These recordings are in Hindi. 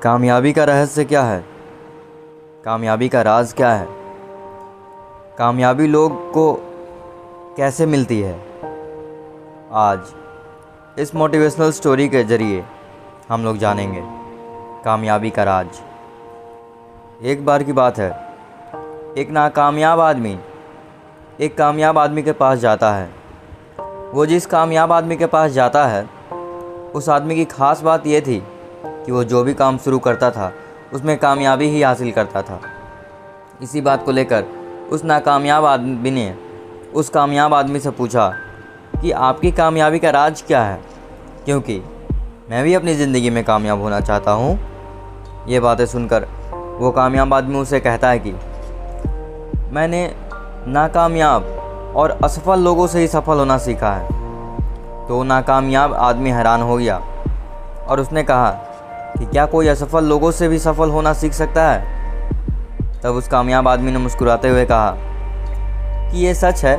कामयाबी का रहस्य क्या है? कामयाबी का राज क्या है? कामयाबी लोग को कैसे मिलती है? आज इस मोटिवेशनल स्टोरी के ज़रिए हम लोग जानेंगे कामयाबी का राज। एक बार की बात है, एक नाकामयाब आदमी एक कामयाब आदमी के पास जाता है। वो जिस कामयाब आदमी के पास जाता है, उस आदमी की ख़ास बात ये थी कि वो जो भी काम शुरू करता था उसमें कामयाबी ही हासिल करता था। इसी बात को लेकर उस नाकामयाब आदमी ने उस कामयाब आदमी से पूछा कि आपकी कामयाबी का राज क्या है, क्योंकि मैं भी अपनी ज़िंदगी में कामयाब होना चाहता हूँ। ये बातें सुनकर वो कामयाब आदमी उसे कहता है कि मैंने नाकामयाब और असफल लोगों से ही सफल होना सीखा है। तो नाकामयाब आदमी हैरान हो गया और उसने कहा कि क्या कोई असफल लोगों से भी सफल होना सीख सकता है? तब उस कामयाब आदमी ने मुस्कुराते हुए कहा कि ये सच है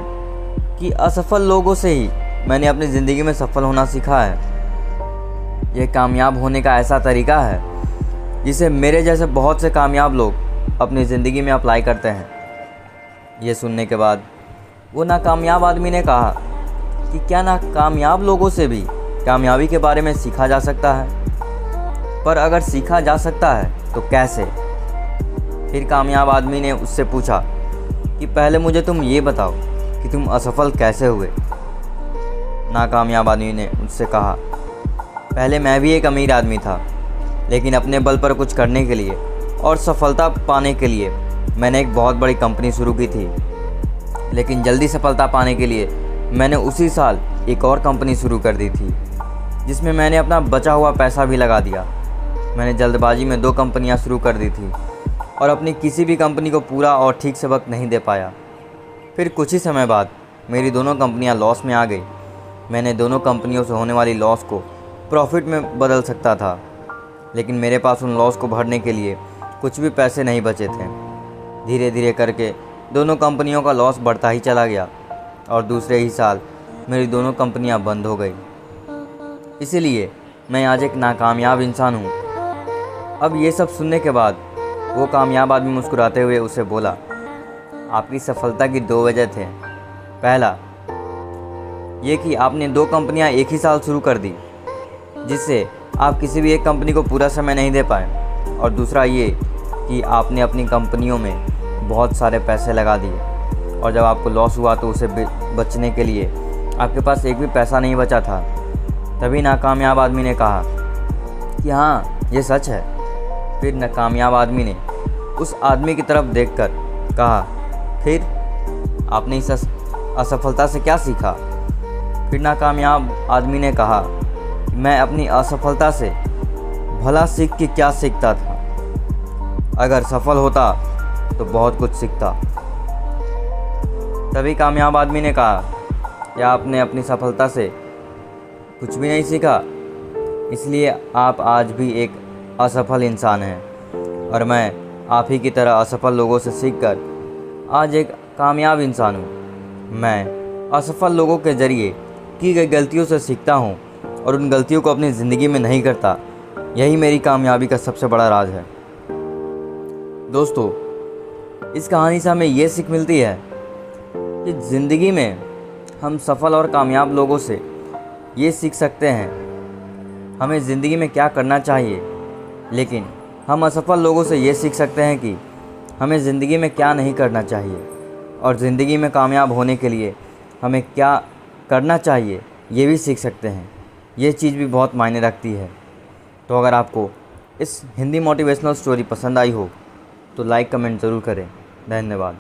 कि असफल लोगों से ही मैंने अपनी ज़िंदगी में सफल होना सीखा है। ये कामयाब होने का ऐसा तरीका है जिसे मेरे जैसे बहुत से कामयाब लोग अपनी ज़िंदगी में अप्लाई करते हैं। ये सुनने के बाद वो नाकामयाब आदमी ने कहा कि क्या नाकामयाब लोगों से भी कामयाबी के बारे में सीखा जा सकता है? पर अगर सीखा जा सकता है तो कैसे? फिर कामयाब आदमी ने उससे पूछा कि पहले मुझे तुम ये बताओ कि तुम असफल कैसे हुए। नाकामयाब आदमी ने उससे कहा, पहले मैं भी एक अमीर आदमी था, लेकिन अपने बल पर कुछ करने के लिए और सफलता पाने के लिए मैंने एक बहुत बड़ी कंपनी शुरू की थी। लेकिन जल्दी सफलता पाने के लिए मैंने उसी साल एक और कंपनी शुरू कर दी थी, जिसमें मैंने अपना बचा हुआ पैसा भी लगा दिया। मैंने जल्दबाजी में 2 कंपनियां शुरू कर दी थी और अपनी किसी भी कंपनी को पूरा और ठीक से वक्त नहीं दे पाया। फिर कुछ ही समय बाद मेरी दोनों कंपनियां लॉस में आ गई। मैंने दोनों कंपनियों से होने वाली लॉस को प्रॉफिट में बदल सकता था, लेकिन मेरे पास उन लॉस को भरने के लिए कुछ भी पैसे नहीं बचे थे। धीरे धीरे करके दोनों कंपनियों का लॉस बढ़ता ही चला गया और दूसरे ही साल मेरी दोनों कंपनियां बंद हो गई। इसीलिए मैं आज एक नाकामयाब इंसान हूँ। अब ये सब सुनने के बाद वो कामयाब आदमी मुस्कुराते हुए उसे बोला, आपकी सफलता की 2 वजह थे। पहला ये कि आपने 2 कंपनियां एक ही साल शुरू कर दी, जिससे आप किसी भी एक कंपनी को पूरा समय नहीं दे पाए। और दूसरा ये कि आपने अपनी कंपनियों में बहुत सारे पैसे लगा दिए और जब आपको लॉस हुआ तो उसे बचने के लिए आपके पास एक भी पैसा नहीं बचा था। तभी नाकामयाब आदमी ने कहा कि हाँ, ये सच है। फिर नाकामयाब आदमी ने उस आदमी की तरफ देखकर कहा, फिर आपने इस असफलता से क्या सीखा? फिर नाकामयाब आदमी ने कहा, मैं अपनी असफलता से भला सीख के क्या सीखता था। अगर सफल होता तो बहुत कुछ सीखता। तभी कामयाब आदमी ने कहा, क्या आपने अपनी सफलता से कुछ भी नहीं सीखा? इसलिए आप आज भी एक असफल इंसान हैं और मैं आप ही की तरह असफल लोगों से सीखकर आज एक कामयाब इंसान हूँ। मैं असफल लोगों के ज़रिए की गई गलतियों से सीखता हूँ और उन गलतियों को अपनी ज़िंदगी में नहीं करता। यही मेरी कामयाबी का सबसे बड़ा राज है। दोस्तों, इस कहानी से हमें ये सीख मिलती है कि ज़िंदगी में हम सफल और कामयाब लोगों से ये सीख सकते हैं हमें ज़िंदगी में क्या करना चाहिए, लेकिन हम असफल लोगों से ये सीख सकते हैं कि हमें ज़िंदगी में क्या नहीं करना चाहिए और ज़िंदगी में कामयाब होने के लिए हमें क्या करना चाहिए, ये भी सीख सकते हैं। ये चीज़ भी बहुत मायने रखती है। तो अगर आपको इस हिंदी मोटिवेशनल स्टोरी पसंद आई हो तो लाइक कमेंट ज़रूर करें। धन्यवाद।